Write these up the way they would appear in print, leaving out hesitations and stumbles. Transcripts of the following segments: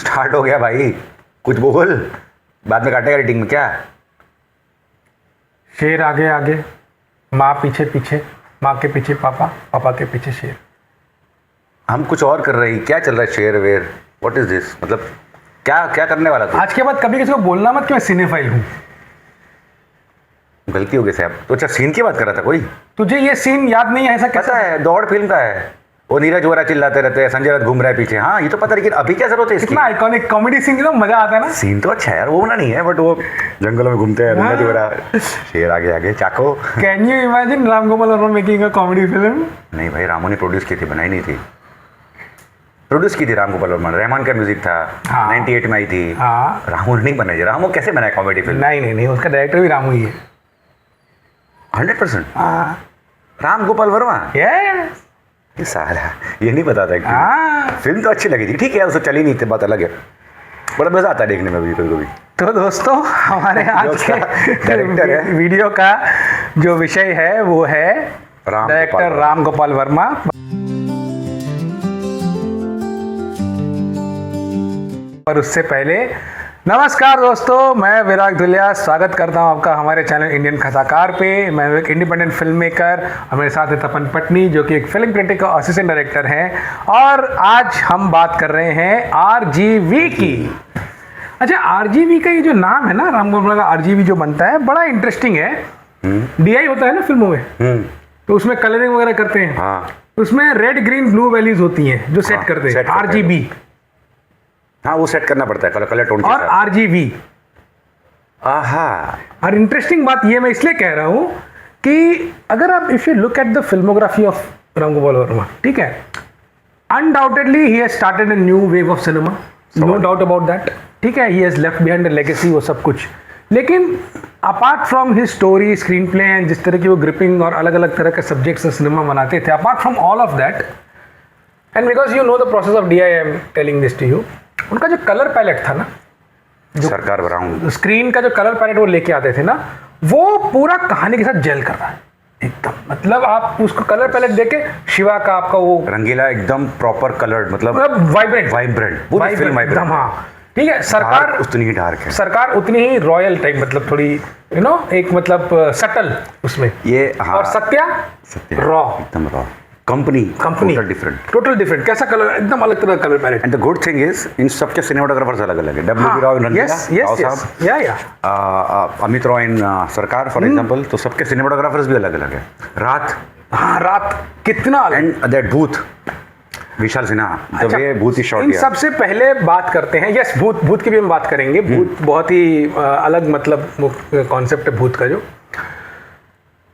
Start हो गया भाई, कुछ बोल, बाद में काटेगा रेटिंग में क्या? शेर आगे आगे, माँ पीछे पीछे, माँ के पीछे पापा, पापा के पीछे शेर। हम कुछ और कर रहे हैं, क्या चल रहा है? शेर वेर, व्हाट इज दिस? मतलब क्या क्या करने वाला तू? आज के बाद कभी किसी को बोलना मत कि मैं सिनेफाइल हूँ। गलती हो गई साहब। तो अच्छा, सीन की बात कर रहा था कोई? तुझे ये सीन याद नहीं है? ऐसा कैसा पता है, दौड़ फिल्म का है। वो नीरज वोरा चिल्लाते रहते हैं, संजय दत्त घूम रहा है पीछे। हाँ, ये तो पता है, लेकिन अभी क्या जरूरत है इसकी? कितना आइकॉनिक कॉमेडी सीन, एकदम मजा आता है ना। सीन तो अच्छा है यार, वो ना नहीं है, बट वो जंगलों में घूमते हैं, नीरज वोरा, शेर आगे आगे, चाको। Can you imagine Ram Gopal Varma making a comedy film? नहीं भाई, रामू ने प्रोड्यूस की थी, बनाई नहीं थी। प्रोड्यूस की थी राम गोपाल वर्मा, रहमान का म्यूजिक था। हाँ। 98 में आई थी। हाँ। रामू ने नहीं बनाई। रामू कैसे बनाया कॉमेडी फिल्म? नहीं, उसका डायरेक्टर भी रामू ही है। 100%। हाँ। राम गोपाल वर्मा। यस। ये साला, ये नहीं पता था कि हाँ। फिल्म तो अच्छी लगी थी, ठीक है, उसको चली नहीं थी, बात अलग है, बड़ा मजा आता है देखने में भी कभी कभी। तो दोस्तों, हमारे आज के डायरेक्टर है, वीडियो का जो विषय है वो है डायरेक्टर राम गोपाल वर्मा। और उससे पहले नमस्कार दोस्तों, मैं विराग धुलिया स्वागत करता हूं आपका हमारे चैनल इंडियन कथाकार पे। मैं एक इंडिपेंडेंट फिल्म मेकर और मेरे साथ है तपन पटनी, जो कि एक फिल्म क्रिटिक और असिस्टेंट डायरेक्टर हैं। और आज हम बात कर रहे हैं आरजीवी की। अच्छा, आरजीवी का ये जो नाम है ना, राम गोपाल का आरजीवी जो बनता है, बड़ा इंटरेस्टिंग है। डीआई होता है ना फिल्मों में, तो उसमें कलरिंग वगैरह करते हैं। हाँ। उसमें रेड ग्रीन ब्लू वैल्यूज होती हैं जो सेट करते हैं, आरजीबी। हाँ, वो सेट करना पड़ता है कलर टोन के और साथ। आरजीवी। आहा। और इंटरेस्टिंग बात ये मैं इसलिए कह रहा हूं कि अगर आप if you look at the filmography of Ram Gopal Varma, ठीक है, undoubtedly he has started a new wave of cinema, no doubt about that, ठीक है, he has left behind a legacy, वो सब कुछ। लेकिन apart from his story, screenplay and जिस तरह की वो ग्रिपिंग और अलग अलग तरह के सब्जेक्ट्स से सिनेमा बनाते थे, apart from all of that, and because you know the process of DI, I am telling this to you, उनका जो कलर पैलेट था ना, सरकार ब्राउन, स्क्रीन का जो कलर पैलेट वो लेके आते थे ना, वो पूरा कहानी के साथ जेल कर रहा है एकदम। मतलब आप उसको कलर पैलेट देखे, शिवा का आपका वो रंगीला, एकदम प्रॉपर कलर्ड, मतलब वाइब्रेंट पूरी फिल्म एकदम। हाँ, ठीक है। सरकार उतनी ही डार्क है, सरकार उतनी ही रॉयल टाइप, मतलब थोड़ी एक मतलब सटल उसमें ये। हाँ। और सत्या रॉ, एकदम रॉ। Company total different. कैसा कलर, एकदम अलग तरह का colour palette. And the good thing is, इन सबके सिनेमाटोग्राफर्स अलग अलग है। W Rao in Rangeela, Amit Roy in Sarkar for example, तो सबके सिनेमाटोग्राफर्स भी अलग अलग है। रात, हाँ, रात कितना। एंड दैट भूत, विशाल सिन्हा, द वे भूत इज शॉट। इन सबसे पहले बात करते हैं, यस, भूत की भी हम बात करेंगे। भूत बहुत ही अलग मतलब कॉन्सेप्ट है भूत का। जो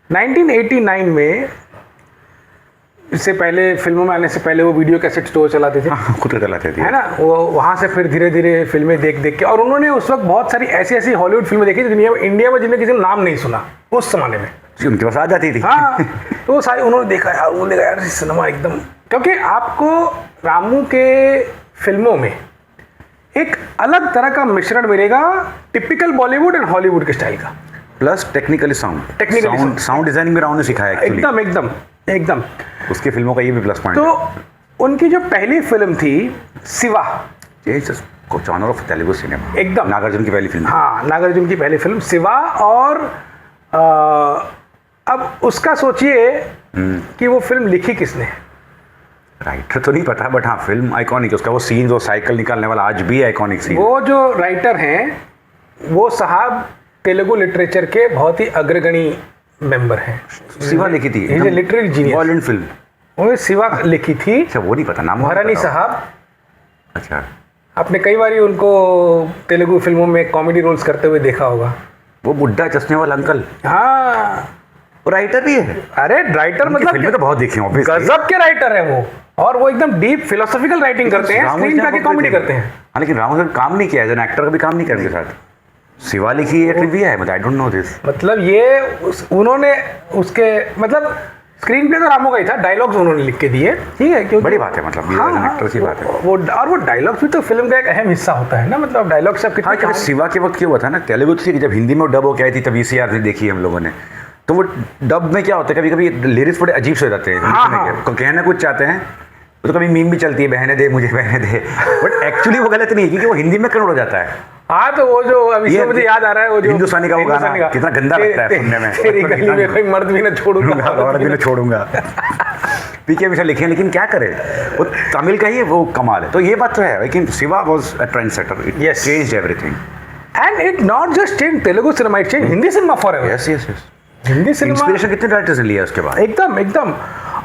1989 में, इससे पहले फिल्मों में आने से पहले वो वीडियो कैसेट स्टोर चलाते थे। हाँ, खुद चलाते थे, है ना। वो वहाँ से फिर धीरे धीरे फिल्में देख देख के, और उन्होंने उस वक्त बहुत सारी ऐसी ऐसी हॉलीवुड फिल्में देखी इंडिया में जिन्हें किसी ने नाम नहीं सुना उस जमाने में, उनके पास आ जाती थी। हाँ। तो वो सारी उन्होंने देखा यार, वो देखा यार सिनेमा एकदम, क्योंकि आपको रामू के फिल्मों में एक अलग तरह का मिश्रण मिलेगा, टिपिकल बॉलीवुड एंड हॉलीवुड के स्टाइल का, प्लस टेक्निकली साउंड डिजाइनिंग भी राव ने सिखाया एकदम। उसकी फिल्मों का ये भी प्लस पॉइंट तो है। उनकी जो पहली फिल्म थी Shiva, genre of Telugu cinema, एकदम नागार्जुन की पहली फिल्म। हाँ, नागार्जुन की पहली फिल्म शिवा। और अब उसका सोचिए कि वो फिल्म लिखी किसने। राइटर तो नहीं पता, बट हाँ, फिल्म आइकॉनिक है। उसका वो सीन, जो साइकिल निकालने वाला, आज भी आइकॉनिक सीन। वो जो राइटर हैं, वो साहब तेलुगु लिटरेचर के बहुत ही अग्रगणी मेंबर हैं। शिवा लिखी थी, लिटरेरी जीनियस, वॉयलेंट फिल्म, वो शिवा लिखी थी। अच्छा, वो नहीं पता नाम। भरणी साहब। अच्छा, आपने कई बार उनको तेलुगु फिल्मों में कॉमेडी रोल्स करते हुए देखा होगा। वो बुड्ढा चश्मे वाला अंकल। हाँ, वो राइटर भी है। अरे राइटर मतलब फिल्में तो बहुत देखी हैं, गजब के राइटर है वो, और वो एकदम डीप फिलोसॉफिकल राइटिंग करते हैं, स्क्रीन पे आके कॉमेडी करते हैं। हाँ, लेकिन रामू सर काम नहीं किया एज एन एक्टर, कभी काम नहीं किया उनके साथ। शिवा लिखी है, ट्रिविया है, आई डोंट नो दिस। मतलब ये उन्होंने उसके मतलब स्क्रीन प्ले तो रामू का ही था, डायलॉग्स उन्होंने लिख के दिए, ठीक है, क्योंकि बड़ी बात है, मतलब ये एज एन एक्टर की बात है वो। और वो डायलॉग्स भी तो फिल्म का एक अहम हिस्सा होता है ना, मतलब डायलॉग सब कितने। हाँ, शिवा के वक्त क्या हुआ था ना, तेलुगु थी, जब हिंदी में डब हो के आई थी, तब VCR से देखी हम लोगों ने, तो वो डब में क्या होता है, कभी कभी लिरिक्स बड़े अजीब से हो जाते हैं। कहना कुछ चाहते हैं, वो तो कभी मीम भी चलती है, बहने दे मुझे बहने दे, बट एक्चुअली वो गलत नहीं है क्योंकि वो हिंदी में कन्वर्ट हो जाता है। हाँ, तो वो जो अभी इसमें मुझे याद आ रहा है, वो जो हिंदुस्तानी का वो गाना कितना गंदा लगता है सुनने में, तेरी गली में कोई मर्द भी न छोड़ूंगा, औरत भी न छोड़ूंगा, पीके हमेशा लिखे, लेकिन क्या करे, वो तमिल का ही वो कमाल है। तो ये बात तो है, लेकिन Shiva was a trend setter, it changed everything, and it not just change Telugu cinema, it change Hindi cinema forever. Yes yes yes, Hindi cinema inspiration कितने डायरेक्टर्स ने लिया उसके बाद, एकदम एकदम।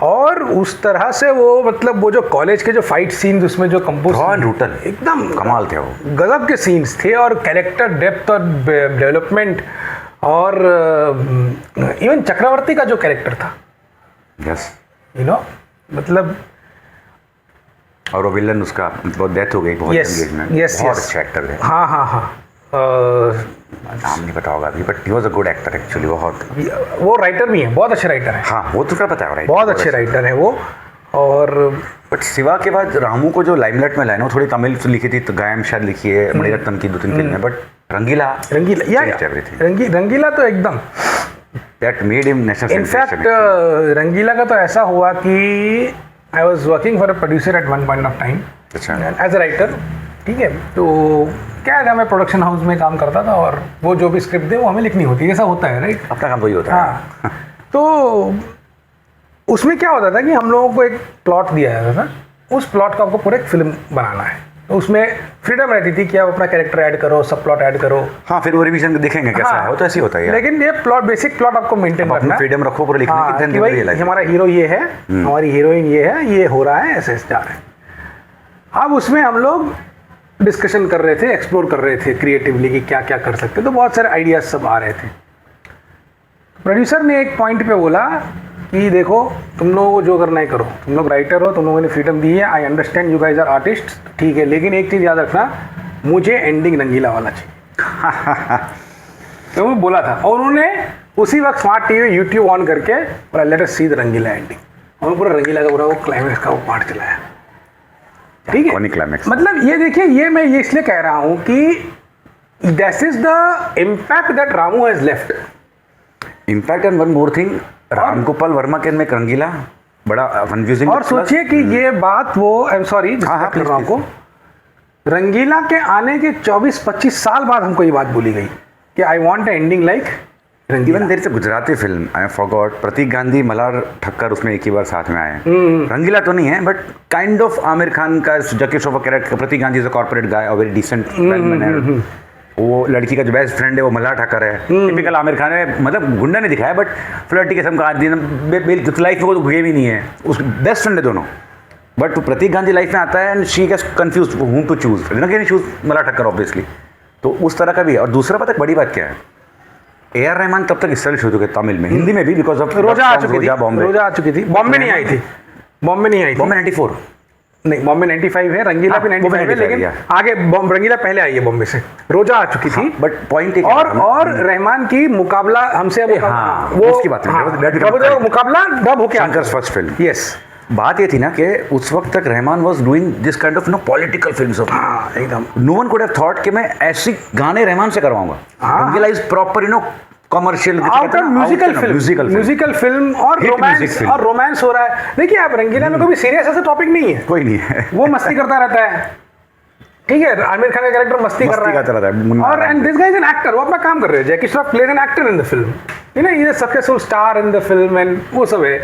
और उस तरह से वो मतलब वो जो कॉलेज के जो फाइट सीन्स उसमें जो कंपोज, रूटल एकदम कमाल थे, वो गजब के सीन्स थे, और कैरेक्टर डेप्थ और डेवलपमेंट, और इवन चक्रवर्ती का जो कैरेक्टर था, यस, यू नो, मतलब और वो विलन उसका बहुत डेथ हो गई, बहुत यस यस, बहुत अच्छा एक्टर है। हाँ हाँ हाँ, नाम नहीं पता होगा अभी, but he was a good actor actually, बहुत। वो राइटर भी है, बहुत अच्छे राइटर है। हाँ, वो तो क्या पता है, बहुत अच्छे राइटर है वो। और बट शिवा के बाद रामू को जो लाइमलाइट में लाया ना, वो थोड़ी तमिल से लिखी थी, तो गायम शायद लिखी है, मणिरत्नम की 2-3 फिल्में, बट रंगीला तो एकदम that made him national in fact Rangeela का तो ऐसा हुआ कि I was working for a producer at one point of time, अच्छा, एज अ राइटर, ठीक है। तो क्या था, मैं प्रोडक्शन हाउस में काम करता था, और वो जो भी स्क्रिप्ट दे वो हमें लिखनी होती है, ऐसा होता है, राइट, अपना काम वही होता है। हाँ, तो उसमें क्या होता था कि हम लोगों को एक प्लॉट दिया जाता था, उस प्लॉट का आपको पूरा एक फिल्म बनाना है, तो उसमें फ्रीडम रहती थी कि आप अपना कैरेक्टर ऐड करो, सब प्लॉट ऐड करो। हाँ, फिर वो रिवीजन देखेंगे कैसा है, वो तो ऐसे ही होता है। लेकिन ये प्लॉट, बेसिक प्लॉट आपको मेंटेन रखना है, फ्रीडम रखो पूरा लिखने की, कि भाई हमारा हीरो ये है, हमारी हीरोइन ये है, ये हो रहा है, ऐसे जा रहा है। अब उसमें हम लोग डिस्कशन कर रहे थे, एक्सप्लोर कर रहे थे क्रिएटिवली कि क्या क्या कर सकते, तो बहुत सारे आइडियाज सब आ रहे थे। प्रोड्यूसर ने एक पॉइंट पे बोला कि देखो, तुम लोगों को जो करना है करो, तुम लोग राइटर हो, तुम लोगों ने फ्रीडम दी है, I understand you guys are artist, ठीक है, लेकिन एक चीज़ याद रखना, मुझे एंडिंग रंगीला वाला चाहिए। तो वो बोला था, और उन्होंने उसी वक्त स्मार्ट टीवी यूट्यूब ऑन करके बोला let us see the Rangeela ending, और पूरा रंगीला का पूरा वो क्लाइमैक्स का वो पार्ट चलाया, ठीक है। मतलब ये देखिए, ये मैं ये इसलिए कह रहा हूँ कि this is the impact that Ramu has left. Impact and one more thing, Ram Gopal Verma के में रंगीला बड़ा कंफ्यूजिंग। और सोचिए कि ये बात वो, आई एम सॉरी आपको, रंगीला के आने के 24-25 साल बाद हमको ये बात बोली गई कि I want a ending like Rangeela. Even there is a Gujarati film, I forgot, Prateek Gandhi, Malhar Thakkar उसमें एक ही बार साथ में आए। रंगीला तो नहीं है, but kind of Aamir Khan का जकी श्रॉफ का character, Prateek Gandhi is a corporate guy, a very decent manner. वो लड़की का जो बेस्ट फ्रेंड है वो मल्हार ठाकर है, टिपिकल आमिर खान है, मतलब गुंडा नहीं दिखाया, बट फ्लर्टी किस्म का आदमी, लाइफ में कोई गेम ही नहीं है, उस बेस्ट फ्रेंड है दोनों। बट प्रतीक गांधी लाइफ में आता है and she gets confuse whom to choose, can choose Malhar Thakkar obviously. तो उस तरह का भी है। और दूसरा पता है बड़ी बात क्या है, ए.आर. रहमान तब तक इस्टेब्लिश हो चुके तमिल में, हिंदी में भी, बिकॉज ऑफ रोजा आ चुकी थी, बॉम्बे नहीं आई थी, बॉम्बे 94 नहीं, बॉम्बे 95 है, रंगीला भी 95 है, लेकिन आगे रंगीला पहले आई है बॉम्बे से, रोजा आ चुकी थी। बट पॉइंट और रहमान की मुकाबला हमसे, वो उसकी बात मुकाबला डब होके शंकर्स फर्स्ट फिल्म। यस, बात ये थी ना कि उस वक्त तक Rahman was doing this kind of political films of, एकदम no one could have thought कि मैं ऐसी गाने रहमान से करवाऊंगा। Rangeela is proper commercial musical film और रोमांस हो रहा है। देखिए आप, रंगीला में कोई सीरियस ऐसा टॉपिक नहीं है, कोई नहीं है, वो मस्ती करता रहता है, ठीक है। आमिर खान का कैरेक्टर मस्ती कर रहा है, और and this guy is an actor, वो अपना काम कर रहे हैं। Jackie Shroff plays an actor in the film, you know, he is a successful star in the film, and वो सब है।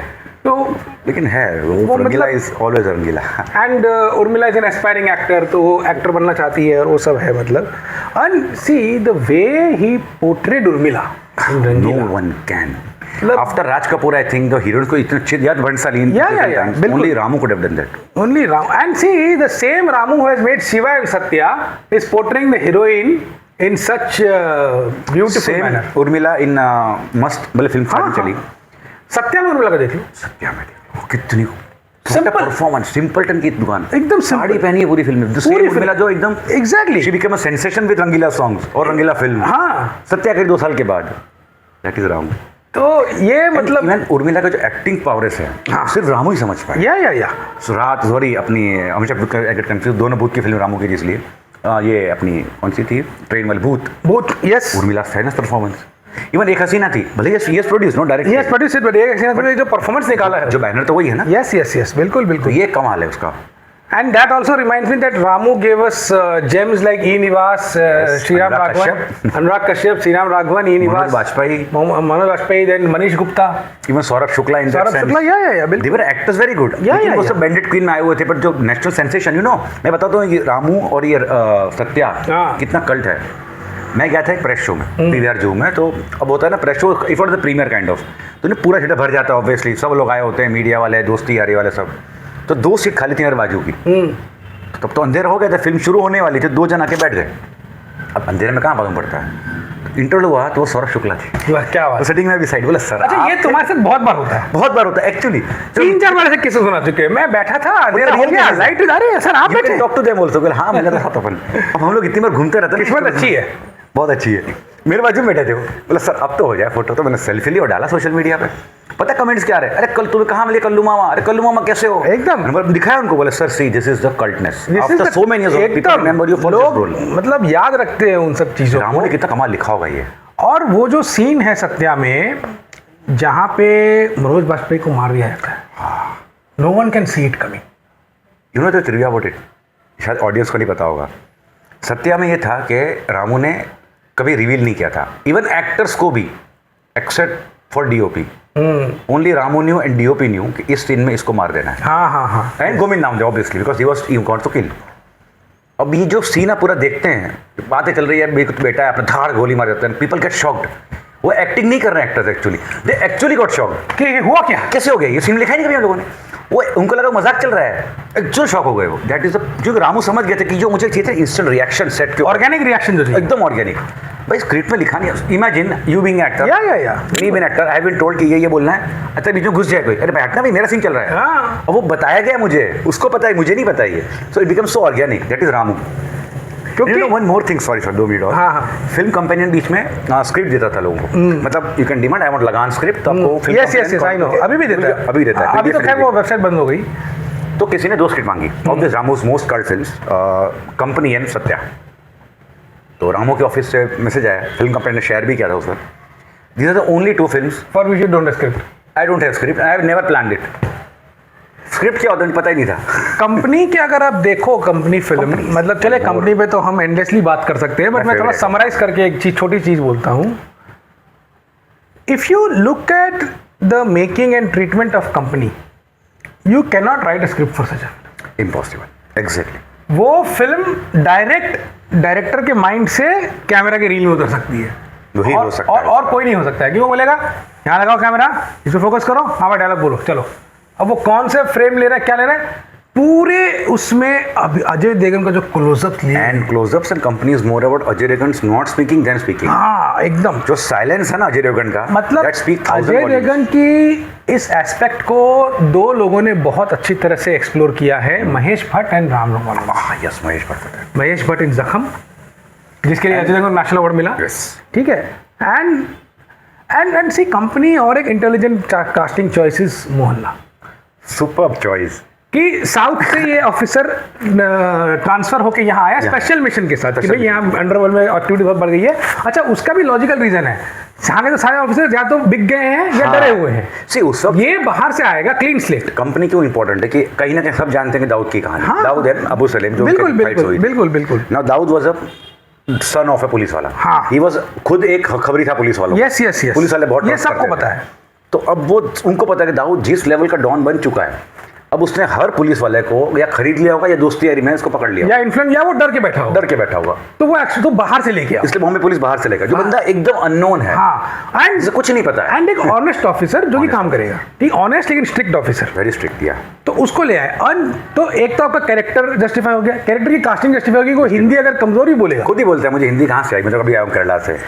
तो लेकिन है वो Rangeela is always Rangeela, and Urmila is an aspiring actor, तो वो एक्टर बनना चाहती है, और वो सब है, मतलब। And see the way he portrayed Urmila, no one can. After Raj Kapoor, I think the heroines को इतने अच्छे याद Bhansali. Yeah. Only Ramu could have done that. Only Ramu. And see, the same Ramu who has made Shiva and Satya is portraying the heroine in such beautiful manner. Urmila in Must, मतलब film सारी चली। सत्या में उर्मिला का देख लो, सत्या में देखो कितनी simple performance, simpleton की दुकान, एकदम साड़ी पहनी है पूरी फिल्म में, पूरी उर्मिला जो एकदम exactly she became a sensation with Rangeela songs और रंगीला फिल्म। हाँ, सत्या के 2 साल के बाद, दैट इज रामू। तो ये मतलब उर्मिला का जो एक्टिंग पावर्स है, सिर्फ रामू ही समझ पाए। या सुरात सॉरी अपनी हमेशा गेट कंफ्यूज, दोनों भूत की फिल्म रामू की, इसलिए ये अपनी कौन सी थी, ट्रेन वाली भूत, yes, Urmila famous performance. Even Ek Hasina Thi, भले ये produce no direct, yes produce it, but एक जो परफॉर्मेंस निकाला है, जो बैनर तो वही है ना। यस यस यस, बिल्कुल तो बिल्कुल। ये कमाल है उसका। And that also reminds me that Ramu gave us gems like E. Nivas, Sriram Anurag Raghavan, Anurag Kashyap, Sriram Raghavan, E. Nivas, Manoj Bajpayee, then Manish Gupta, even Saurabh Shukla in that Saurabh sense, Shukla, yeah, बिल्कुल। दे वर actors very good. Yeah, लेकिन yeah, वो yeah. सब बैंडेड queen में आए हुए थे, पर जो नेशनल सेंसेशन, मैं बताता हूँ, ये रामू और ये सत्या हाँ। कितना कल्ट है। मैं गया था एक प्रेस शो में, पीवीआर जू में, तो अब होता है ना press show if for the premiere kind of, तो पूरा थिएटर भर जाता है ऑब्वियसली, सब लोग आए होते हैं, मीडिया वाले, दोस्ती यारी वाले सब, तो 2 सीट खाली थी मेरे बाजू की। तब तो अंधेरा हो गया था, फिल्म शुरू होने वाली थी, 2 जन आके बैठ गए। अब अंधेरे में कहाँ मालूम पड़ता है, इंटरव्यू हुआ तो वो सौरभ शुक्ला थी, वाह, क्या बात। तो सेटिंग में भी साइड बोला सर। अच्छा, ये तुम्हारे साथ बहुत बार होता है? बहुत बार होता है एक्चुअली, 3-4 बार ऐसे किस्से सुना चुके हैं। मैं बैठा था, अंधेरा हो गया, लाइट आ रही है, सर आप बैठे। टॉक टू देम आल्सो, हाँ मैं था अपन। अब हम लोग इतनी बार घूमते रहते हैं, किस्मत अच्छी है, बहुत अच्छी है। मेरे बाजू में बैठे थे वो, बोला सर अब तो हो जाए फोटो, तो मैंने सेल्फी ली और डाला सोशल मीडिया पे। पता कमेंट्स क्या रहे, अरे कल तुम्हें कहाँ मिले कल्लू मामा, अरे कल्लू मामा कैसे हो, एकदम दिखाया उनको, बोले sir see this is the cultness after so many years, people remember you for this role. मतलब याद रखते हैं उन सब चीजों रामू को। ने कितना कमाल लिखा होगा ये। और वो जो सीन है सत्या में, जहाँ पे मनोज बाजपेयी को मार दिया जाता है, no one can see it coming. You know the trivia about it, शायद ऑडियंस को नहीं पता होगा। सत्या में ये था कि रामू ने कभी रिवील नहीं किया था, इवन एक्टर्स को भी, except for DOP, only Ramu new and DOP new कि इस सीन में इसको मार देना है। हाँ हाँ हाँ। एंड गोविंद नाम obviously because he was he got to kill. अब ये जो सीन आप पूरा देखते हैं, बातें चल रही है, बेटा है अपना, धार गोली मार जाते हैं, पीपल गेट शॉक्ड। वो एक्टिंग नहीं कर रहे हैं actors, actually they actually got shocked कि हुआ क्या, कैसे हो गया ये सीन, लिखा ही नहीं कभी हम लोगों ने। वो उनको लगा मजाक चल रहा है, एक्चुअल शॉक हो गए वो। दैट इज जो रामू समझ गए थे कि जो मुझे चाहिए था इंस्टेंट रिएक्शन सेट के, ऑर्गेनिक रिएक्शन जो थी, एकदम ऑर्गेनिक। भाई स्क्रिप्ट में लिखा नहीं, इमेजिन यू बीइंग एक्टर, या me being actor, I have been told कि ये बोलना है, अच्छा बीच में घुस जाए कोई, अरे भाई हटना, भाई मेरा सीन चल रहा है। हाँ। और वो बताया गया मुझे, उसको पता है, मुझे नहीं पता ये, so it become so organic, that is Ramu. क्योंकि one more thing, sorry sir 2 minute और, हाँ हाँ, फिल्म कंपेनियन बीच में स्क्रिप्ट देता था लोगों को, मतलब you can demand I want लगान स्क्रिप्ट, तो आपको yes yes yes I know, अभी भी देता है, अभी देता है, अभी तो खैर वो वेबसाइट बंद हो गई। तो किसी ने 2 स्क्रिप्ट मांगी, obvious Ramu's most cult films, company and Satya. तो रामू के ऑफिस से मैसेज आया, फिल्म कंपनी ने शेयर भी किया था उस वक्त, these are the only 2 films for which you don't have script. I don't have script, I have never planned it. Script क्या होता है पता ही नहीं था। कंपनी के अगर आप देखो, कंपनी फिल्म, मतलब चले कंपनी पे तो हम एंडलेसली बात कर सकते हैं, बट मैं थोड़ा समराइज करके एक चीज, छोटी चीज बोलता हूँ। If you look at the making and treatment of company, you can not right a script for such. Impossible, exactly. वो फिल्म डायरेक्टर के माइंड से कैमरा के रील में उतर सकती है, वही हो सकता है, और कोई नहीं हो सकता है, क्यों? वो बोलेगा यहाँ लगाओ कैमरा, इसको फोकस करो, हाँ भाई डायलॉग बोलो, चलो। अब वो कौन से फ्रेम ले रहा है, क्या ले रहा है, पूरे उसमें अजय देवगन का जो क्लोजअप लिया, and closeups and company is more about Ajay Devgan not speaking than speaking. हाँ एकदम, जो साइलेंस है ना अजय देवगन का, मतलब that speak 1000 Ajay volumes। Devgan की इस एस्पेक्ट को 2 लोगों ने बहुत अच्छी तरह से एक्सप्लोर किया है, महेश भट्ट एंड राम गोपाल। यस, महेश भट्ट। महेश भट्ट इन जख्म, जिसके लिए अजय देवगन को नेशनल अवार्ड मिला, यस, ठीक है। एंड सी कंपनी और एक इंटेलिजेंट कास्टिंग चॉइसेस, मोहल्ला, सुपर्ब चॉइस। कि साउथ से ये ऑफिसर ट्रांसफर होके यहाँ आया स्पेशल मिशन के साथ कि भाई यहाँ अंडरवर्ल्ड में एक्टिविटी बहुत बढ़ गई है। अच्छा, उसका भी लॉजिकल रीजन है, यहाँ के तो सारे ऑफिसर या तो बिक गए हैं या डरे हुए हैं। सी उस वक्त ये बाहर से आएगा क्लीन स्लेट। कंपनी क्यों इंपॉर्टेंट है कि कहीं ना कहीं सब जानते हैं कि दाऊद की कहानी, हाँ, दाऊद एंड अबू सलीम, जो बिल्कुल फाइट्स हुई। बिल्कुल बिल्कुल। Now Dawood was a son of a police वाला, हाँ, ही वाज खुद एक खबरी था पुलिस वालों। यस यस यस, पुलिस वाले बहुत ये सबको पता है। तो अब वो उनको पता है कि दाऊद जिस लेवल का डॉन बन चुका है, अब उसने हर पुलिस वाले को या खरीद लिया होगा या दोस्ती यारी में इसको पकड़ लिया, या इन्फ्लुएंस, या वो डर के बैठा होगा, तो वो एक्शन तो बाहर से लेके आओ, इसलिए बॉम्बे पुलिस बाहर से लेकर, जो बंदा एकदम अननोन है, हाँ, एंड जिसे कुछ नहीं पता है, एंड एक ऑनेस्ट ऑफिसर जो कि काम करेगा, ठीक, ऑनेस्ट लेकिन स्ट्रिक्ट ऑफिसर, वेरी स्ट्रिक्ट, या तो उसको ले आए। तो एक तो आपका कैरेक्टर जस्टिफाई हो गया, कैरेक्टर की कास्टिंग जस्टिफाई होगी। वो हिंदी अगर कमजोरी बोलेगा, खुद ही बोलता है मुझे हिंदी कहाँ से आई, मतलब अभी आया हूँ केरला से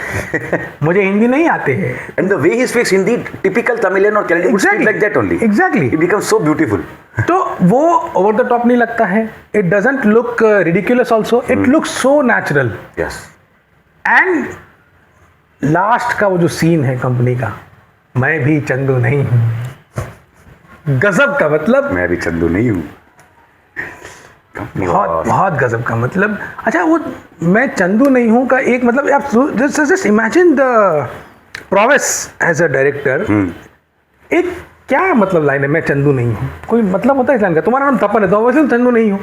मुझे हिंदी नहीं आते हैं, and the way he speaks Hindi, typical Tamilian और Keralian would speak like that only, exactly, it becomes so beautiful. तो वो ओवर द टॉप नहीं लगता है, it doesn't look ridiculous also, it looks so natural. Yes, and last का वो जो scene है कंपनी का, मैं भी चंदू नहीं हूं, गजब का, मतलब मैं भी चंदू नहीं हूँ, बहुत बहुत गजब का, मतलब अच्छा वो मैं चंदू नहीं हूं का एक मतलब, आप just imagine the prowess as a director, एक क्या मतलब लाइन है, मैं चंदू नहीं हूँ, कोई मतलब होता है इस लाइन का? तुम्हारा नाम तपन है तो ऑब्वियसली मैं चंदू नहीं हूँ,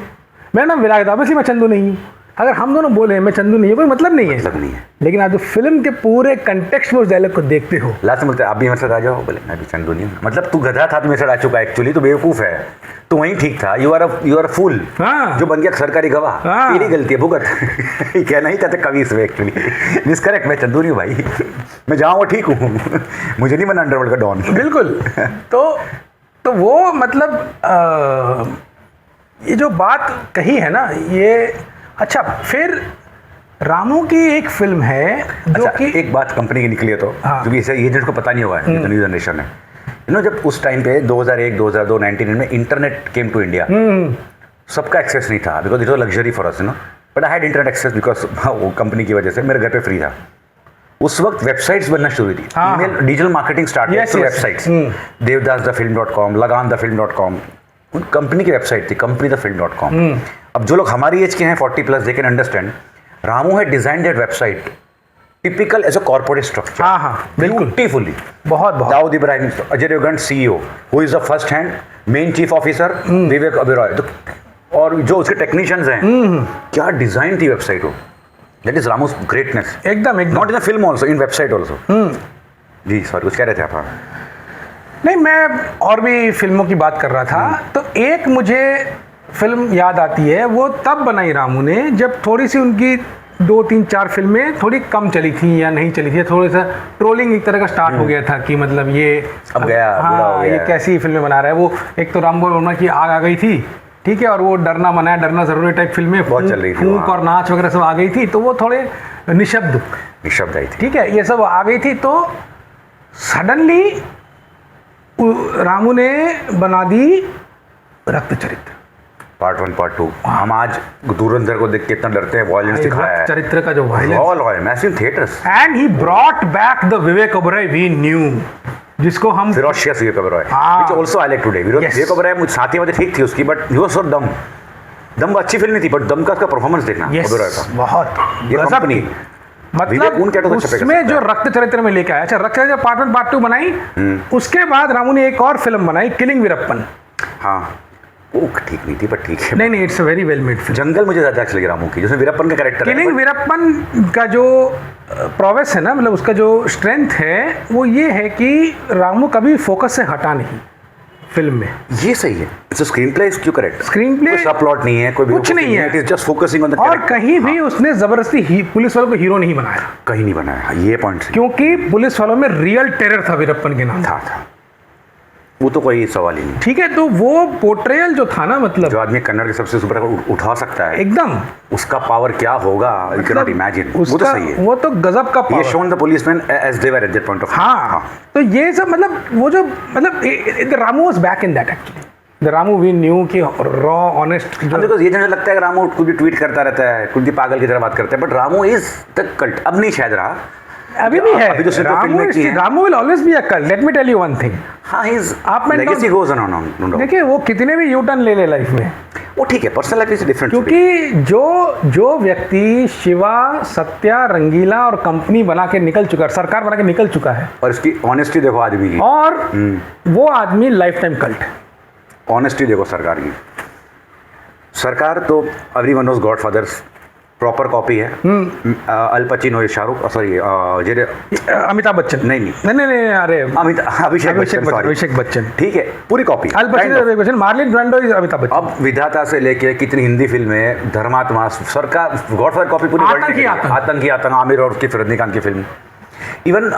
मेरा नाम विराग है ऑब्वियसली मैं चंदू नहीं हूँ। अगर हम दोनों बोले मैं चंदू नहीं हूँ, कोई मतलब नहीं है। मतलब नहीं है। लेकिन आप जो फिल्म के पूरे कंटेक्स्ट में उस डायलॉग को देखते हो, लास्ट में बोलते आप भी मेरे साथ आ जाओ, बोले मैं भी चंदू नहीं हूँ। मतलब तू गधा था तो मेरे साथ आ चुका है, एक्चुअली तो बेवकूफ है, तो वहीं ठीक था। यू आर फूल, हाँ। जो बन गया सरकारी गवाह, हाँ। तेरी गलती है, भुगत। कहना ही चाहते कवि इसमें एक्चुअली मिस करेक्ट, मैं चंदू नहीं हूँ भाई, मैं जहाँ वो ठीक हूँ, मुझे नहीं बना अंडरवर्ल्ड का डॉन। बिल्कुल। तो वो मतलब ये जो बात कही है ना ये, अच्छा फिर रामू की एक फिल्म है जो अच्छा, कि एक बात कंपनी की निकली है तो, हाँ। क्योंकि इसे ये जिसको पता नहीं हुआ है, ये तो न्यू जनरेशन है, जब उस टाइम पे 2001 2002 19 में इंटरनेट केम टू इंडिया, सबका एक्सेस नहीं था, because it was luxury for us, but I had internet access because वो कंपनी की वजह से मेरे घर पे फ्री था। उस वक्त वेबसाइट्स बनना शुरू हुई थी, हाँ। Email digital marketing start Yes, through yes. Websites, devdasthefilm.com, लगानthefilm.com, उन कंपनी की वेबसाइट थी, companythefilm.com। अब जो लोग हमारी एज के हैं 40+, दे कैन अंडरस्टैंड, रामू है design that website typical as a corporate structure, हाँ हाँ बिल्कुल, ब्यूटीफुली। बहुत Dawood Ibrahim, Ajay Devgan CEO, who is the first hand man chief officer Vivek Oberoi, और जो उसके टेक्नीशियंस हैं, क्या डिजाइन थी वेबसाइट हो। दैट इज रामूस ग्रेटनेस, एकदम एकदम। Not in the film also, in website also. जी सॉरी, कुछ कह रहे थे आप? हाँ। नहीं, मैं और भी फिल्मों की बात कर रहा था, तो एक मुझे फिल्म याद आती है, वो तब बनाई रामू ने जब थोड़ी सी उनकी 2 3 4 फिल्में थोड़ी कम चली थी या नहीं चली थी, थोड़ा सा ट्रोलिंग एक तरह का स्टार्ट हो गया था कि मतलब ये अब गया, बुरा हो हाँ गया ये है। कैसी फिल्में बना रहा है वो। एक तो राम वर्मा की आग आ गई थी, ठीक है, और वो डरना मनाया डरना जरूरी टाइप फिल्में बहुत चल रही थी फूंक वहाँ। और नाच वगैरह सब आ गई थी, तो वो थोड़े निशब्द आई थी। ठीक है, ये सब आ गई थी, तो सडनली रामू ने बना दी रक्त चरित्र। Part 1 part 2। हम आज धुरंधर को देख के इतना डरते हैं, वॉयलेंस दिखाया है, चरित्र का जो violence, all eye massive theatres, and he brought back the Vivek Oberoi we knew, जिसको हम ferocious विवेक ओबेरॉय, हाँ। which also I like today। Yes. Vivek Oberoi मुझे साथी मुझे ठीक थी उसकी, बट ही वाज सो दम अच्छी फिल्म नहीं थी, बट दम का उसका परफॉर्मेंस देखना Yes, ओबेरॉय का, बहुत ये गजब कंपनी की। मतलब विवेक उन कैटो को छपे कर उसमें सकता जो है। रक्त चरित्र में लेके आया, अच्छा रक्त चरित्र पार्ट 1 पार्ट 2 बनाई, उसके बाद रामू ने एक और फिल्म बनाई किलिंग वीरप्पन। हाँ वो ठीक नहीं थी, बट ठीक है। नहीं it's a very well made film. Jungle मुझे ज्यादा अच्छी लगी रामू की, जिसमें वीरप्पन का कैरेक्टर है, किलिंग वीरप्पन का जो प्रोवेस है ना, मतलब उसका जो स्ट्रेंथ है वो ये है कि रामू कभी फोकस से हटा नहीं फिल्म में। ये सही है। इट्स स्क्रीन प्ले इज क्यों करेक्ट, स्क्रीन प्ले सब प्लॉट नहीं है, कोई कुछ नहीं है, it is just focusing on the और कहीं भी उसने जबरदस्ती पुलिस वालों को हीरो नहीं बनाया, कहीं नहीं बनाया, ये पॉइंट क्योंकि पुलिस वालों में रियल टेरर था वीरप्पन के नाम। था वो तो कोई सवाल ही नहीं। ठीक है, तो वो पोर्ट्रेयल जो था ना, मतलब जो आदमी कन्नड़ के सबसे सुपर उठा सकता है एकदम, उसका पावर क्या होगा, यू कैन नॉट इमेजिन। वो तो सही है, वो तो गजब का ये power. Shown the policeman as they were at that point of. हाँ, तो ये सब मतलब वो जो मतलब Ramu was back in that actually, the Ramu we knew की रॉ ऑनेस्ट। बिकॉज ये मुझे लगता है कि रामू कुछ भी ट्वीट करता रहता है, कुछ भी पागल की तरह बात करता है, but Ramu is the cult. अब नहीं शायद रहा, अभी भी है, अभी तो सिर्फ फिल्में की हैं। Ramu will always be a cult. Let me tell you one thing, हाँ हिज आप में लेगेसी गोज ऑन ऑन। देखिए वो कितने भी यू टर्न ले ले लाइफ में, वो ठीक है, पर्सनल लाइफ इज डिफरेंट, क्योंकि जो व्यक्ति शिवा, सत्या, रंगीला और कंपनी बना के निकल चुका है, सरकार बना के निकल चुका है, और इसकी ऑनेस्टी देखो आदमी की, और वो आदमी लाइफ टाइम कल्ट है। ऑनेस्टी देखो सरकार की। सरकार तो everyone knows Godfather's proper copy है। Al Pacino, Shahrukh, sorry Amitabh Bachchan, नहीं अरे अभिषेक बच्चन, ठीक है, पूरी copy. Al Pacino, Marlon Brando is Amitabh Bachchan. अब विधाता से लेके कितनी हिंदी फिल्में, धर्मात्मा, सरकार, गॉडफादर कॉपी पूरी वर्ल्ड की, आतंकी आमिर और उसकी रजनीकांत की film, even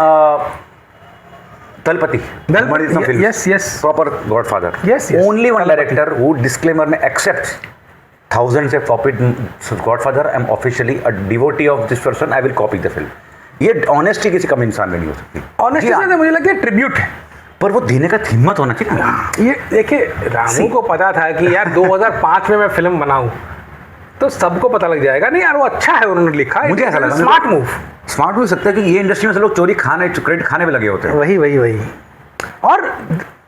Thalapathy, yes proper godfather. Yes. Only one director वो डिस्क्लेमर में accept thousands have copied Godfather. I'm officially a devotee of this person. I will copy the film. ये ऑनेस्टी किसी कम इंसान में नहीं हो सकती। ऑनेस्टी से मुझे लगता है ट्रिब्यूट है, पर वो देने का हिम्मत होना चाहिए ना। ये देखिए, रामू को पता था कि यार 2005 में मैं फिल्म बनाऊं तो सबको पता लग जाएगा, नहीं यार वो अच्छा है, उन्होंने लिखा है, मुझे ऐसा लगा स्मार्ट मूव। स्मार्ट हो सकता है कि ये इंडस्ट्री में से लोग चोरी खाने, क्रेडिट खाने में लगे होते हैं। वही और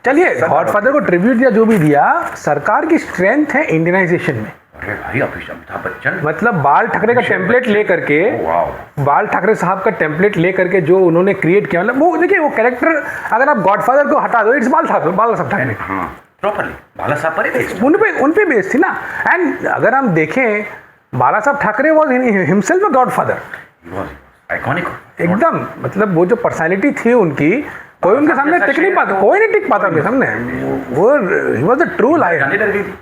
चलिए, गॉडफादर को ट्रिब्यूट दिया, जो भी दिया, सरकार की स्ट्रेंथ है इंडियनाइजेशन में। अरे भाई अमिताभ बच्चन मतलब बाल ठाकरे का टेम्पलेट ले करके, वाह, बाल ठाकरे साहब का टेम्पलेट ले करके जो उन्होंने क्रिएट किया, मतलब वो देखिए वो कैरेक्टर अगर आप गॉडफादर को हटा दो, इट्स बाल साहब ठाकरे, हाँ प्रॉपरली बाला साहब पर ही based। उन पे बेस्ड थी ना। एंड अगर हम देखें बाला साहब Thackeray was himself a godfather, iconic एकदम, मतलब वो जो पर्सनालिटी थी उनकी, कोई उनके सामने टिक नहीं पाता, कोई नहीं टिक पाता उनके सामने, वो he was the true lion. गाली डर गई थी।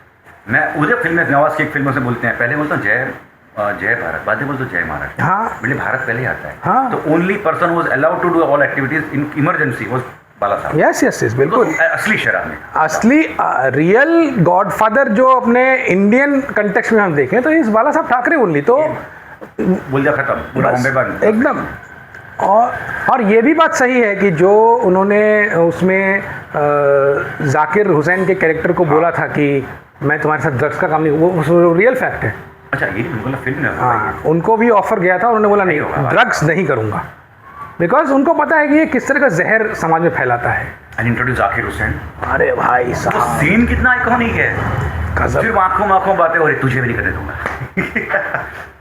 मैं उधर फिल्म में नवाज की एक फिल्मों से बोलते हैं, पहले बोलता हूँ जय भारत, बाद में बोलते जय महाराष्ट्र, हाँ मेरे भारत पहले ही आता है। हाँ। तो only person was allowed to do all activities in emergency was Bala Saheb. Yes yes yes, बिल्कुल असली शराब में असली रियल गॉडफादर जो अपने इंडियन कंटेक्स्ट में हम देखें तो इस बाला साहब ठाकरे ओनली, तो बोल जा खत्म, पूरा बॉम्बे बंद एकदम। और ये भी बात सही है कि जो उन्होंने उसमें जाकिर हुसैन के कैरेक्टर को बोला था कि मैं तुम्हारे साथ ड्रग्स का काम नहीं, वो रियल फैक्ट है। अच्छा ये बिल्कुल फिल्म है। हाँ, उनको भी ऑफर गया था, उन्होंने बोला नहीं ड्रग्स नहीं करूँगा, बिकॉज उनको पता है कि ये किस तरह का जहर समाज में फैलाता है। एंड इंट्रोड्यूस जाकिर हुसैन, अरे भाई तो साहब सीन कितना आइकॉनिक है, गजब। सिर्फ आंखों बातें हो रही, तुझे भी नहीं करने दूंगा।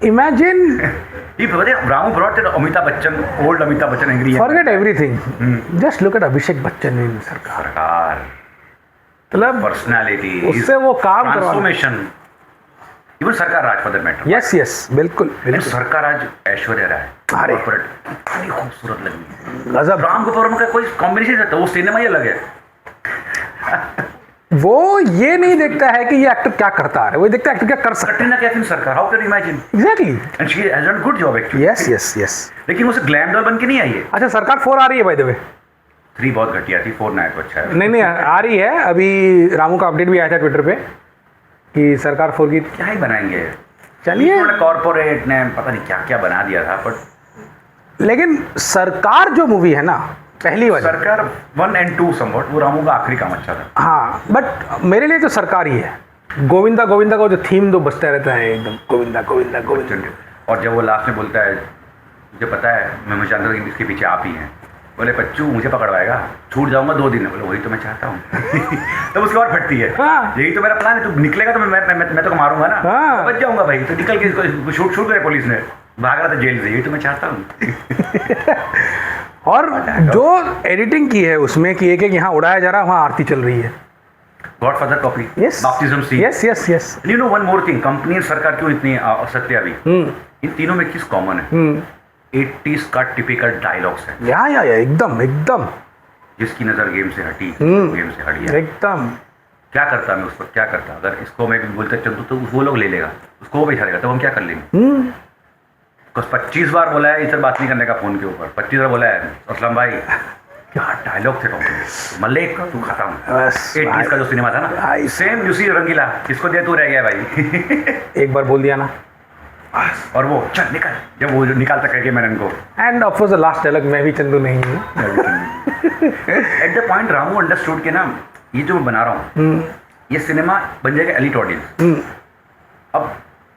इमेजिन, ये पता है Ramu brought Amitabh Bachchan, old Amitabh Bachchan angry forget everything, just look at Abhishek Bachchan in Sarkar, मतलब पर्सनालिटी, उससे वो काम करवा, transformation, even Sarkar Raj for that matter. Yes yes बिल्कुल बिल्कुल। सरकार आज ऐश्वर्या राय, अरे कितनी खूबसूरत लगी, गजब। राम कपूर का कोई कॉम्बिनेशन रहता है, वो सिनेमा ही अलग है। वो ये नहीं देखता है कि ये एक्टर क्या करता है, वो देखता है एक्टर क्या कर सकता है। कटरीना कैफ इन सरकार, how can you imagine, exactly, and she has done good job actually. Yes yes yes. लेकिन वो ग्लैम डॉल बन के नहीं आई है। अच्छा सरकार 4 आ रही है बाय द वे। 3 बहुत घटिया थी, 4 नया तो अच्छा है। नहीं आ रही है, अभी रामू का अपडेट भी आया था ट्विटर पे कि सरकार 4 की क्या ही बनाएंगे, चलिए, कॉर्पोरेट ने पता नहीं क्या क्या बना दिया था, बट लेकिन सरकार जो मूवी है ना पहली वाली, सरकार 1 and 2 समवट, वो रामू का आखिरी काम अच्छा था। हाँ बट मेरे लिए तो सरकार ही है। गोविंदा गोविंदा का जो थीम तो बजता रहता है एकदम, गोविंदा गोविंदा गोविंदा। और जब वो लास्ट में बोलता है मुझे पता है मैं जानता हूँ कि इसके पीछे आप ही हैं, बोले बच्चू मुझे पकड़वाएगा, छूट जाऊंगा 2 दिन में, बोले वही तो मैं चाहता हूँ। तब उसके और फटती है, हाँ। यही तो मेरा प्लान है, तू निकलेगा तो मैं तो मारूंगा ना, हाँ। बच जाऊंगा भाई, तो निकल के इसको शूट करे पुलिस ने, भाग रहा था जेल से, यही तो मैं चाहता हूँ। और जो एडिटिंग की है उसमें कि एक यहाँ उड़ाया जा रहा है, वहाँ आरती चल रही है, Godfather copy, yes baptism scene, yes yes yes. You know one more thing, company Sarkar क्यों इतनी सत्य अभी, इन तीनों में किस कॉमन है, 80s का टिपिकल डायलॉग्स है, या एकदम एकदम, जिसकी नजर गेम से हटी, गेम से हटी है, एकदम। क्या करता मैं उस पर, क्या करता, अगर इसको मैं बोलता चंदू तो वो लोग ले लेगा, उसको वो बैठा लेगा, तो हम क्या कर लेंगे। 25 बार बोला है इधर बात नहीं करने का फोन के ऊपर, 25 बार बोला है असलम भाई, क्या डायलॉग थे मल्लिक तू खत्म। 80s का जो सिनेमा था ना, सेम यूसी रंगीला, इसको दिया तू रह गया भाई। एक बार बोल दिया ना, और वो चल निकल, जब वो निकालता करके मैंने इनको, and of course the last dialogue मैं भी चंदू नहीं हूँ। At the point Ramu understood के ना, ये जो मैं बना रहा हूँ ये सिनेमा बन जाएगा एलिट ऑडियंस। अब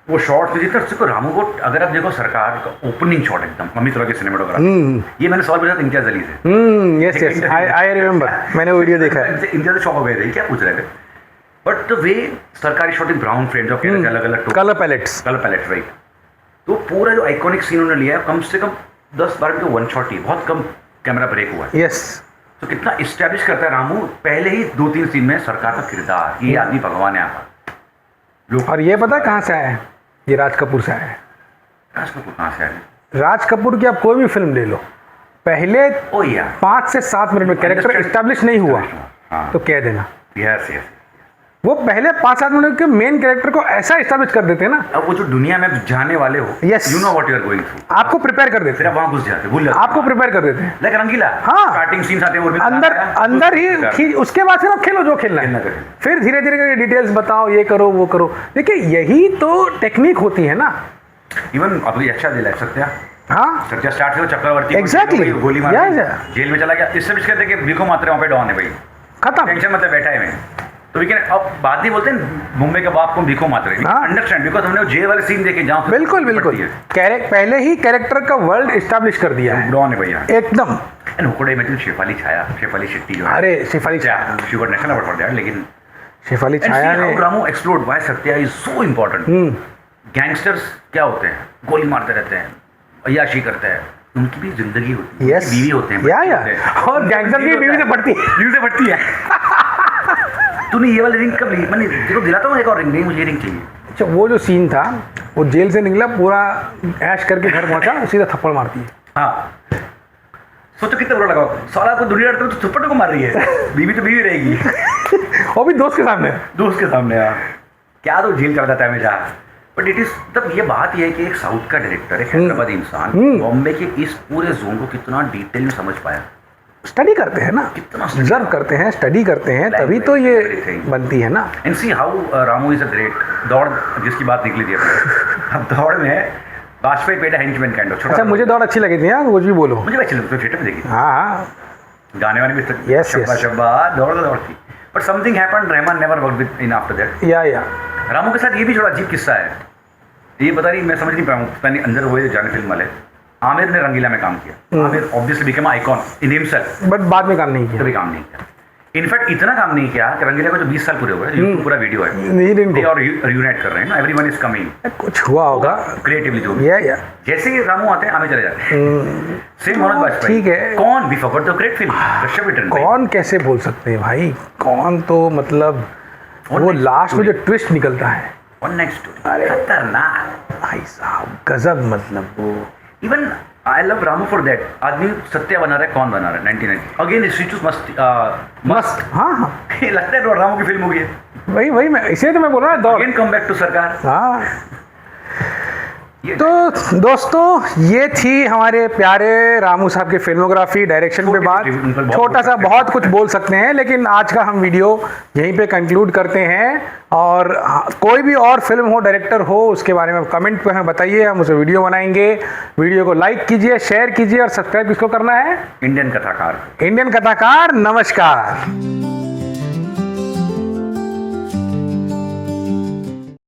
वो शॉट जितना उसको रामू को, अगर आप देखो सरकार का ओपनिंग शॉट एकदम अमित रॉय के सिनेमेटोग्राफी, ये मैंने सवाल पूछा था इम्तियाज अली से, यस यस आई रिमेंबर, मैंने वीडियो देखा है। इम्तियाज शॉक हो गए थे, क्या पूछ रहे थे, बट द वे सरकारी शॉट इन ब्राउन फ्रेम्स और अलग अलग कलर पैलेट्स राइट, तो पूरा जो आइकॉनिक सीन उन्होंने लिया है, कम से कम 10-12 मिनट वन शॉट ही, बहुत कम कैमरा ब्रेक हुआ है। यस, तो कितना इस्टेब्लिश करता है रामू पहले ही 2-3 सीन में सरकार का किरदार, ये आदमी भगवान है आपका। और ये पता है कहाँ से आया है, ये राज कपूर से आया है। राज कपूर कहाँ से आया? राज कपूर की आप कोई भी फिल्म ले लो, पहले 5 से 7 मिनट में कैरेक्टर एस्टेब्लिश नहीं हुआ तो कह देना, यस यस, वो पहले 5-7 मिनट के मेन कैरेक्टर को ऐसा एस्टेब्लिश कर देते हैं ना, अब वो जो दुनिया में जाने वाले हो, Yes. You know what you are going through, आपको प्रिपेयर कर देते फिर आप वहां घुस जाते, भूल जाते, आपको प्रिपेयर कर देते हैं। लाइक रंगीला, हाँ, स्टार्टिंग सीन आते हैं वो भी अंदर ही उसके बाद फिर आप खेलो जो खेलना है, फिर धीरे धीरे करके डिटेल्स बताओ, ये करो वो करो। देखिए यही तो टेक्निक होती है ना। इवन अभी अच्छा दिला सत्या, हाँ सत्या स्टार्ट हुआ चक्रवर्ती, एग्जैक्टली, गोली मार जेल में चला गया, इससे भी कहते हैं कि भिखो मात्रे वहाँ पे डॉन है भाई, खत्म, टेंशन मतलब बैठा है मैं, तो लेकिन अब बात नहीं बोलते हैं मुंबई के बाप को भिखो मात्रे, अंडरस्टैंड, बिकॉज हमने जेल वाले सीन देखे जहाँ बिल्कुल बिल्कुल पहले ही कैरेक्टर का वर्ल्ड एस्टैब्लिश कर दिया है, डॉन है भैया एकदम। एंड हुकड़े में शेफाली छाया, शेफाली शेट्टी जो है, अरे Shefali Chhaya, she got national award for that, लेकिन शेफाली छाया ने Ramu explored why Satya is so important. Gangsters क्या होते हैं, गोली मारते रहते हैं, अय्याशी करते हैं, उनकी भी जिंदगी होती है, Yes. बीवी होते हैं, या बच्चे या होते हैं। और गैंगस्टर की बीवी से बढ़ती है। बीवी से बढ़ती है। तूने ये वाली रिंग कब ली? मैंने तेरे को दिलाता हूँ एक और रिंग, नहीं मुझे रिंग चाहिए। अच्छा वो जो सीन था, वो जेल से निकला पूरा ऐश करके घर पहुंचा, सीधा थप्पड़ मारती है। हाँ सोचो कितना बुरा लगा, साला को दुनिया तो थप्पड़ को मार रही है, बीवी तो बीवी रहेगी। वो भी दोस्त के सामने। दोस्त के सामने यार, क्या तो झेल कर जाता है हमेशा। बट इट इज तब ये बात ये है कि एक साउथ का डायरेक्टर, एक हैदराबादी इंसान बॉम्बे के इस पूरे जोन को कितना डिटेल में समझ पाया। स्टडी करते हैं ना, कितना ऑब्जर्व करते हैं, स्टडी करते हैं, तभी तो ये Everything. बनती है ना। And see how Ramu is a great. Daud जिसकी बात निकली थी अपने, अब दौड़ में वाजपेयी पेटा हेंचमैन काइंड ऑफ। अच्छा मुझे दौड़ अच्छी लगी थी यार, कुछ भी बोलो। मुझे अच्छी लगी, तो थिएटर में देखी, हाँ हाँ गाने वाने भी Yes, शब्बा yes. शब्बा दौड़ तो दौड़ थी। But something happened, Rahman never work with in after that. या रामू के साथ ये भी थोड़ा अजीब किस्सा है, ये पता नहीं, मैं समझ नहीं पाया हूँ, पता नहीं अंदर हुए जाने फिल्म वाले। आमिर ने रंगीला में काम किया, Aamir obviously become icon in himself, but बाद में काम नहीं किया। कभी काम नहीं किया। इनफैक्ट इतना काम नहीं किया कि रंगीला को जो 20 साल पूरे हुए, यूट्यूब पूरा वीडियो है, नहीं दिन ये को और रियूनाइट कर रहे हैं ना, एवरीवन इज कमिंग, कुछ हुआ होगा। क्रिएटिवली जो भी। या जैसे ही रामू आते हैं आमिर चले जाते हैं। सेम मनोज वाजपेयी। ठीक है। कौन भी forgot the great film Kashyap return. कौन कैसे बोल सकते हैं भाई, कौन तो मतलब और वो next लास्ट में जो story. ट्विस्ट निकलता है और नेक्स्ट अरे। खतरनाक। भाई साहब गजब, मतलब वो even I love Ramu for that. आदमी सत्या बना रहा है, कौन बना रहा है 99 अगेन स्विच मस्त मस्त। हाँ हाँ लगता है रामू की फिल्म होगी। वही मैं इसलिए तो मैं बोल रहा हूँ दौड़। अगेन कम बैक टू सरकार। हाँ ये तो दोस्तों ये थी हमारे प्यारे रामू साहब की फिल्मोग्राफी, डायरेक्शन पे छोटी बात। सी उन पर बहुत छोटा बोल सा सकते हैं। बहुत कुछ बोल सकते हैं, लेकिन आज का हम वीडियो यहीं पे कंक्लूड करते हैं। और कोई भी और फिल्म हो, डायरेक्टर हो, उसके बारे में कमेंट पे हमें बताइए, हम उसे वीडियो बनाएंगे। वीडियो को लाइक कीजिए, शेयर कीजिए और सब्सक्राइब किसको करना है? इंडियन कथाकार। इंडियन कथाकार। नमस्कार।